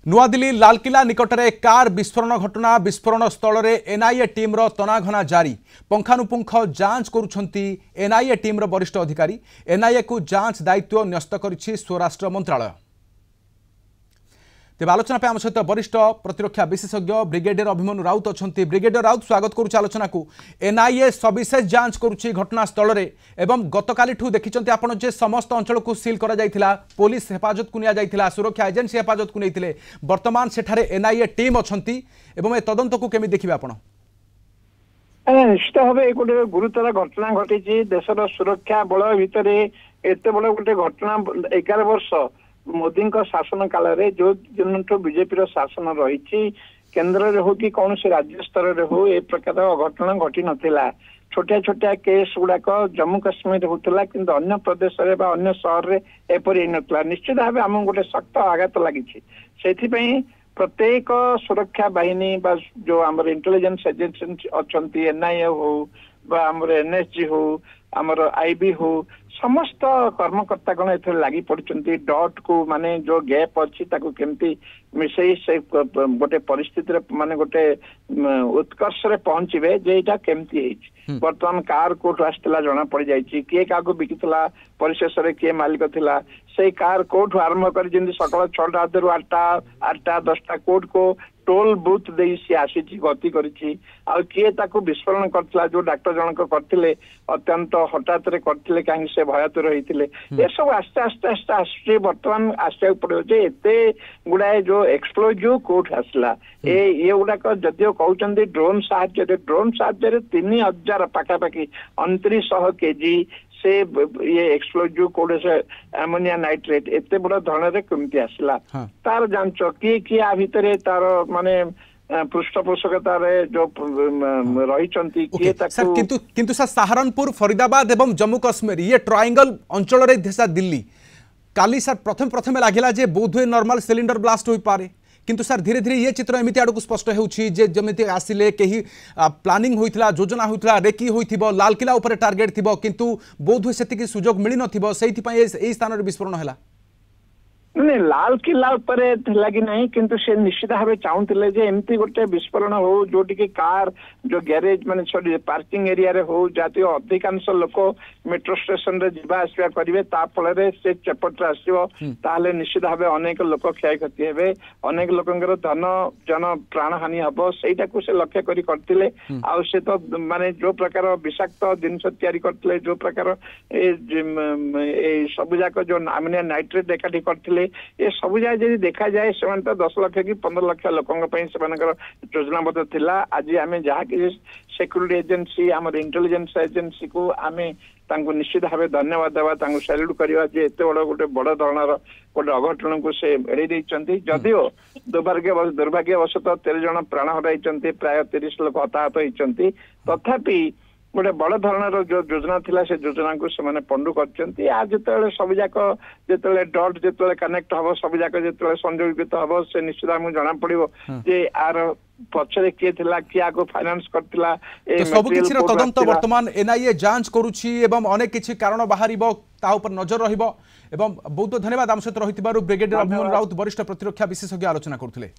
नुआदिल्ली Lal Qila निकटरे car विस्फोरण घटना विस्फोरण स्थल में एनआईए टीम्र तनाघना जारी पुंखानुपुंख जांच करुछंती एनआईए टीम्र वरिष्ठ अधिकारी एनआईए को जांच दायित्व न्यस्त करिछि स्वराष्ट्र मंत्रालय। तेज आलोचना आम सहित वरिष्ठ प्रतिरक्षा विशेषज्ञ ब्रिगेडियर अभिमन्यु राउत अच्छा। ब्रिगेडियर राउत स्वागत करुच्च आलोचना को। एनआईए सविशेष जांच करुच्ची घटनास्थल में एवं गतकाली देखिंट आपड़ जे समस्त अंचल को सील कर पुलिस हेफाजत को निया सुरक्षा एजेन्सी हेफाजत को नहीं बर्तमान सेठारे एनआईए टीम अच्छा ए तदंत को केमी देखिए आपण? निश्चित भाव गोटे गुरुतर घटना घटी देशर सुरक्षा बल भितर एत बड़ गोटे घटना 11 वर्ष मोदी शासन काल जो दिन बीजेपी शासन रही केन्द्र हो कि कौन से राज्य स्तर में हो ए प्रकार घटना घटी नाला। छोटिया छोटिया केस गुड़ाक जम्मू काश्मीर होता किंतु अन्य प्रदेश अन्य सहर में एपरी नाला। निश्चित भाव आम गोटे शक्त आघात लगी से प्रत्येक सुरक्षा बाहिनी जो आम इंटेलिजेंस एजेंसी अच्छा एनआईए हो आमर एनएसजी हो आमर आईबी हो समस्त कर्मकर्ता गण ए लगी पड़ती डॉट को माने जो गैप अच्छी केमती मिसई से गोटे परिस्थिति माने गोटे उत्कर्ष रे पहुंचे जे एटा केमती बर्तमान कार कोर्ट आसला जना पड़ जाए किए क्या बिकिला परिशेष किए मालिक थिला से कार कोर्ट आरंभ कर सकाल 6टा 8टा 10टा कोर्ट को टोल बूथ दे सी आसी गति करी किए विस्फोरण करथिला जो डॉक्टर जनक करथिले अत्यंत हठात रे करथिले कहीं से भयत रही ये सब आस्ते आस्ते आस्ते आस बर्तमान आसवा पड़ो एते गुड़ाए जो एक्सप्लोजिव कोर्ट आसला ये गुड़ाक जदिव कहते ड्रोन साहाय्य 3000 पाखापाखि 2900 केजी से ये एक्सप्लोजिव कोड से एमोनिया नाइट्रेट एते बड़ धरण केमती आसला तार जांच किए आ भितर तार माने पृष्ठपोषकतार जो रही किंतु सहारनपुर फरीदाबाद एवं जम्मू काश्मीर ये ट्रायंगल अंचल रे देशा दिल्ली काली सर प्रथम लगिला जे बोधवे नॉर्मल सिलिंडर ब्लास्ट हो पारे किंतु सर धीरे धीरे ये चित्र एमती आड़ को स्पष्ट होमती आसिले कहीं प्लानिंग होइथिला योजना होइथिला रेकी होइथिबो लालकिला ऊपर टार्गेट थिबो किंतु बोधवे सेतिकी सुजोग मिली नथिबो सेहि पई एई स्थान रे विस्फोरण हैला। नहीं लाल किला लगी नहीं किंतु से निश्चित भाव चाहूले जे एमती गोटे विस्फोरण हो जो कार जो गैरेज माने सॉरी पार्किंग एरिया रे हो जाती अधिकांश लोक मेट्रो स्टेशन रे जीवा आसवा करेंगे फल से चेपट आसो ताले निश्चित भाव अनेक लोक क्षय क्षति हेबे अनेक लोकंकर धन जन प्राण हानि हम सेटा को से लक्ष्य करते से तो माने जो प्रकार विषाक्त जिनस तैयारी करते जो प्रकार सबुजाक जो अमोनिया नाइट्रेट एकाठी करते ये सब जगह देखा जाए से तो 10 लाख कि 15 लाख लोकों योजनाबद्ध थिला। आज आम जहाँ कि सिक्यूरिटी एजेंसी आम इंटेलिजेंस एजेंसी को आम निश्चित भाव धन्यवाद देवा सैल्यूट करवा जे एत बड़ गोटे बड़ धरणर गोटे अघटन को से एड़े जदिओ दुर्भाग्यवशतः 13 जन प्राण हराई प्राय 30 लोक हताहत होती तथापि गोटे बड़ धरणर जो योजना थिला से योजना को से पंडु करछंती आ जतले सब जाक जतले डॉट जतले कनेक्ट हबो सब जाक जतले संयोजित हबो से निश्चित हमु जाना पड़िबो जे आर पछरे के थिला किया को फाइनेंस करथिला तो सब किछि रो तदंत वर्तमान एनआईए जांच करूछि एवं अनेक किछि कारण बाहरिबो ता ऊपर नजर रहिबो एवं बहुत धन्यवाद आम सहित रहितिबारु ब्रिगेडियर अभिमन्यु राउत वरिष्ठ प्रतिरक्षा विशेषज्ञ आलोचना करथिले।